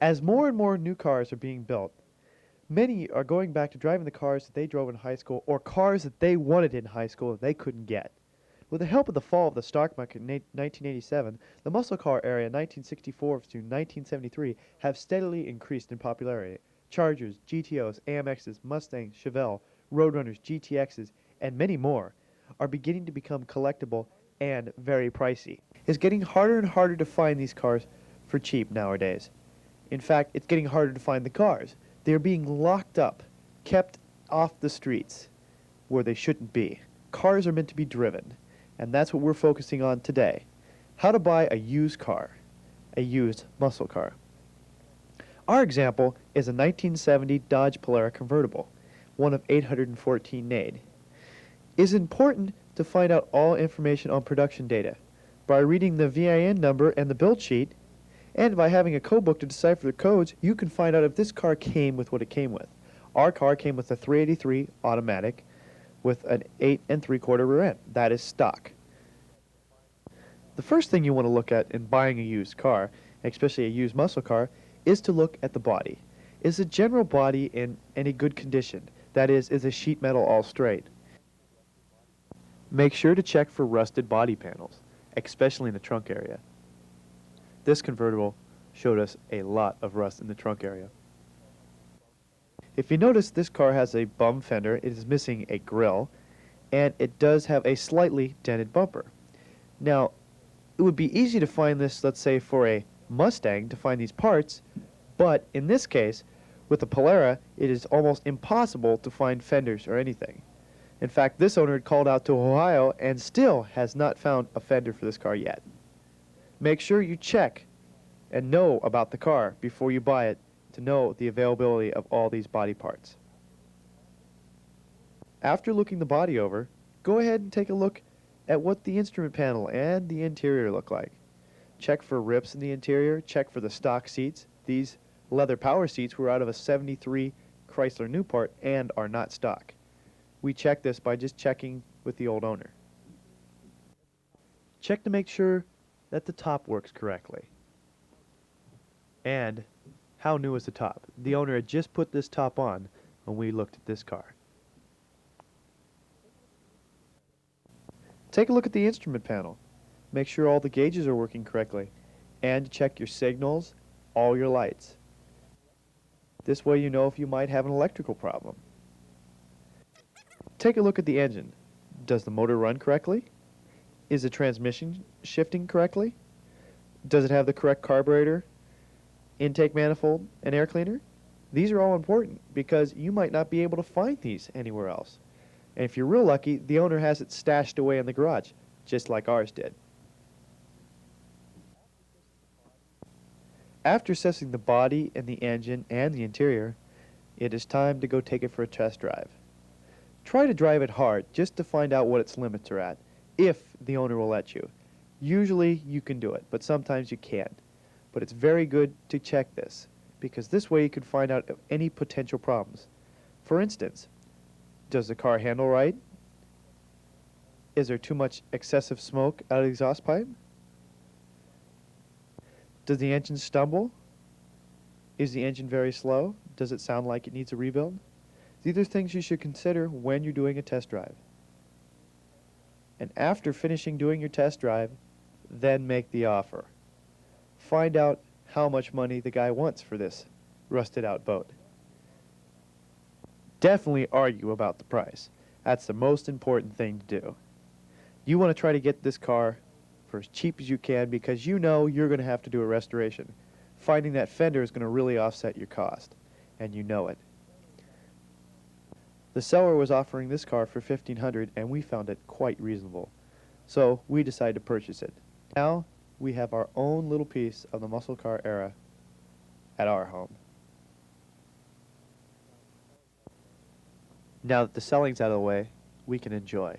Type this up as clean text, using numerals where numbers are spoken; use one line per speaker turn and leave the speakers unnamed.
As more and more new cars are being built, many are going back to driving the cars that they drove in high school or cars that they wanted in high school that they couldn't get. With the help of the fall of the stock market in 1987, the muscle car era 1964 to 1973 have steadily increased in popularity. Chargers, GTOs, AMXs, Mustangs, Chevelle, Roadrunners, GTXs, and many more are beginning to become collectible and very pricey. It's getting harder and harder to find these cars for cheap nowadays. In fact, it's getting harder to find the cars. They are being locked up, kept off the streets where they shouldn't be. Cars are meant to be driven, and that's what we're focusing on today. How to buy a used car, a used muscle car. Our example is a 1970 Dodge Polara convertible, one of 814 made. It is important to find out all information on production data by reading the VIN number and the build sheet, and by having a code book to decipher the codes. You can find out if this car came with what it came with. Our car came with a 383 automatic with an 8 3/4 rear end. That is stock. The first thing you want to look at in buying a used car, especially a used muscle car, is to look at the body. Is the general body in any good condition? That is the sheet metal all straight? Make sure to check for rusted body panels, especially in the trunk area. This convertible showed us a lot of rust in the trunk area. If you notice, this car has a bum fender. It is missing a grille, and it does have a slightly dented bumper. Now, it would be easy to find this, let's say, for a Mustang, to find these parts, but in this case, with the Polara, it is almost impossible to find fenders or anything. In fact, this owner had called out to Ohio and still has not found a fender for this car yet. Make sure you check and know about the car before you buy it to know the availability of all these body parts. After looking the body over, go ahead and take a look at what the instrument panel and the interior look like. Check for rips in the interior, check for the stock seats. These leather power seats were out of a 73 Chrysler Newport and are not stock. We check this by just checking with the old owner. Check to make sure that the top works correctly. And how new is the top? The owner had just put this top on when we looked at this car. Take a look at the instrument panel. Make sure all the gauges are working correctly, and check your signals, all your lights. This way you know if you might have an electrical problem. Take a look at the engine. Does the motor run correctly? Is the transmission shifting correctly? Does it have the correct carburetor, intake manifold, and air cleaner? These are all important because you might not be able to find these anywhere else. And if you're real lucky, the owner has it stashed away in the garage, just like ours did. After assessing the body and the engine and the interior, it is time to go take it for a test drive. Try to drive it hard just to find out what its limits are at, if the owner will let you. Usually you can do it, but sometimes you can't. But it's very good to check this, because this way you can find out of any potential problems. For instance, does the car handle right? Is there too much excessive smoke out of the exhaust pipe? Does the engine stumble? Is the engine very slow? Does it sound like it needs a rebuild? These are things you should consider when you're doing a test drive. And after finishing doing your test drive, then make the offer. Find out how much money the guy wants for this rusted out boat. Definitely argue about the price. That's the most important thing to do. You want to try to get this car for as cheap as you can because you know you're going to have to do a restoration. Finding that fender is going to really offset your cost, and you know it. The seller was offering this car for $1,500, and we found it quite reasonable. So we decided to purchase it. Now we have our own little piece of the muscle car era at our home. Now that the selling's out of the way, we can enjoy.